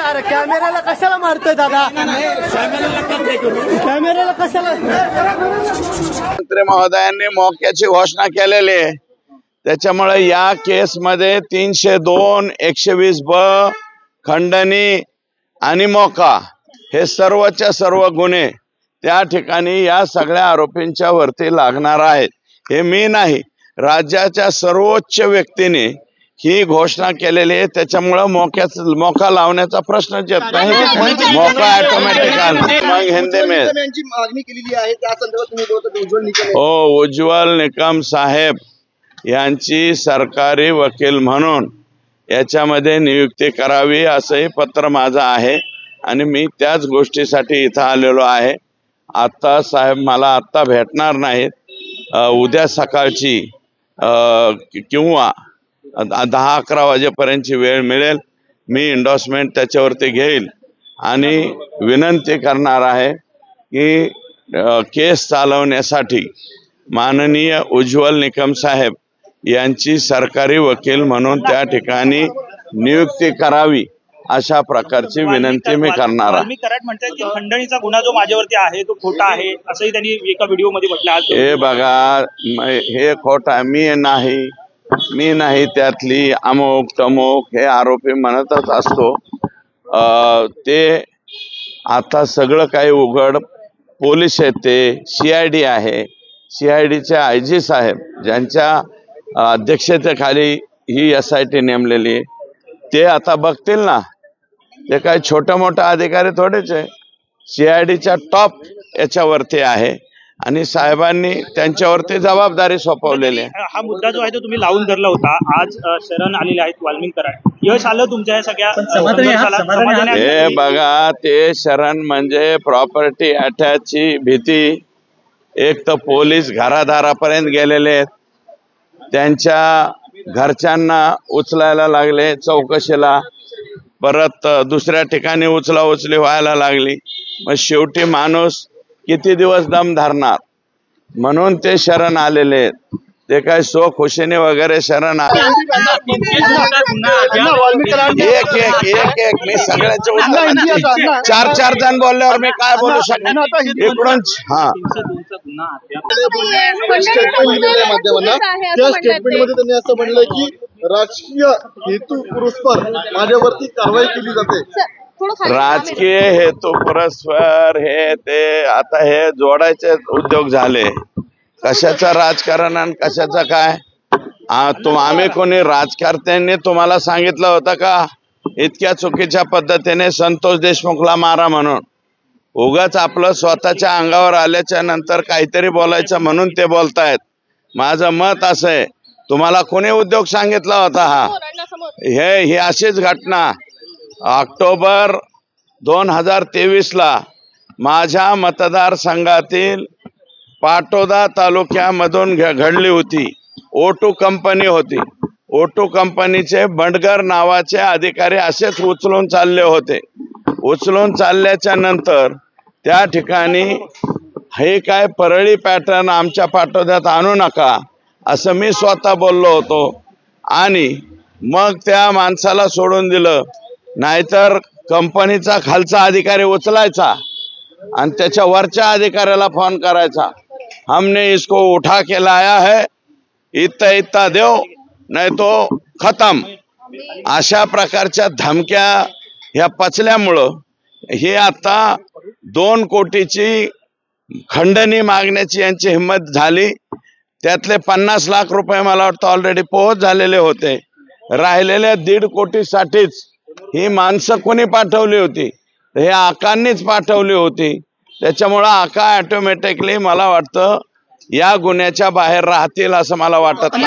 अरे कॅमेऱ्याला कशाला मारतोय दादा? कॅमेऱ्याला कशाला? मंत्री महोदयांनी मौक्याची घोषणा केलेली आहे, त्याच्यामुळे या केसमध्ये 302, 120(ब), खंडणी आणि मोका हे सर्वच्या सर्व गुन्हे त्या ठिकाणी या सगळ्या आरोपींच्या वरती लागणार आहेत। हे मी नाही, राज्याच्या सर्वोच्च व्यक्तीने ही घोषणा केलेली आहे, त्याच्यामुळे मोका लावण्याचा प्रश्नच येत नाही। मोका ऑटोमॅटिक मग हिंदी में उज्ज्वल निकम साहेब यांची सरकारी वकील म्हणून याच्यामध्ये नियुक्ती करावी असंही पत्र माझं आहे आणि मी त्याच गोष्टीसाठी इथं आलेलो आहे। आता साहेब मला आता भेटणार नाहीत, उद्या सकाळची किंवा 10-11 वाजेपर्यंतची वेळ मिळेल, मी एंडोर्समेंट त्याच्यावरती घेईल आणि विनंती करणार आहे की केस चालवण्यासाठी माननीय उज्ज्वल निकम साहेब यांची सरकारी वकील म्हणून त्या ठिकाणी नियुक्ती करावी अशा प्रकारची विनंती मी करणार आहे। कराड म्हणतात की खंडणीचा गुन्हा जो माझ्यावरती आहे तो खोटा आहे असंही त्यांनी एका व्हिडिओ मध्ये म्हटलं। हे बघा, हे खोटा मी नाही त्यातली अमुक तमुक हे आरोपी म्हणतच असतो। ते आता सगळं काही उघड, पोलीस आहेत, ते CID आहे, CIDचे IG साहेब ज्यांच्या अध्यक्षतेखाली ही SIT नेमलेली, ते आता बघतील ना। ते काही छोटा मोठा अधिकारी थोडेच आहे, CIDच्या टॉप याच्यावरती आहे आणि साहेबांनी त्यांच्यावरती जबाबदारी सोपवलेली आहे। हा मुद्दा जो आहे तो तुम्ही लावून धरला होता, आज शरण आलेले आहेत वाल्मिक कराड, यश आलं तुमच्या या सगळ्या? हे बघा, ते शरण म्हणजे प्रॉपर्टी अटॅचची भीती। एक तर पोलीस घरादारापर्यंत गेलेले आहेत, त्यांच्या घरच्यांना उचलायला लागले चौकशीला, परत दुसऱ्या ठिकाणी उचलाउचली व्हायला लागली। मग शेवटी माणूस किती दिवस दम धरणार, म्हणून ते शरण आलेले आहेत। ते काय सो खुशीने वगैरे शरण आले। एक मी सगळ्याचे उत्तर 4 जण बोलल्यावर मी काय बोलू शकतो इकडून? हा, स्टेटमेंटमध्ये त्यांनी असं म्हणलं की राजकीय हेतू पुरस्पर माझ्यावरती कारवाई केली जाते। राजकीय हेतू पुरस्पर हे ते आता हे जोडायचे उद्योग झाले। कशाचं राजकारण आणि कशाचं काय? आम्ही कोणी राजकारत्यांनी तुम्हाला सांगितलं होतं का इतक्या चुकीच्या पद्धतीने संतोष देशमुखला मारा म्हणून? उगाच आपलं स्वतःच्या अंगावर आल्याच्या नंतर काहीतरी बोलायचं म्हणून ते बोलतायत। माझं मत असं आहे, तुम्हाला कोणी उद्योग सांगितला होता? ही अशीच घटना ऑक्टोबर 2023ला माझ्या मतदारसंघातील पाटोदा तालुक्यामधून घडली होती। O2 कंपनी होती, O2 कंपनीचे बंडगर नावाचे अधिकारी असेच उचलून चालले होते। उचलून चालल्याच्या नंतर त्या ठिकाणी हे काय परळी पॅटर्न आमच्या पाटोद्यात आणू नका असं मी स्वतः बोललो होतो आणि मग त्या माणसाला सोडून दिलं, नाहीतर कंपनीचा खालचा अधिकारी उचलायचा आणि त्याच्या वरच्या अधिकाऱ्याला फोन करायचा, हमने इसको उठा के लाया है, इतना देव नाही तो खतम। अशा प्रकारच्या धमक्या ह्या पचल्यामुळं हे आता 2 कोटीची खंडणी मागण्याची यांची हिंमत झाली। त्यातले 50 लाख रुपये मला वाटतं ऑलरेडी पोहोच झालेले होते। राहिलेल्या 1.5 कोटीसाठीच ही माणसं कोणी पाठवली होती? हे आकांनीच पाठवली होती. त्याच्यामुळं आका ऑटोमॅटिकली मला वाटतं या गुन्ह्याच्या बाहेर राहतील असं मला वाटत नाही.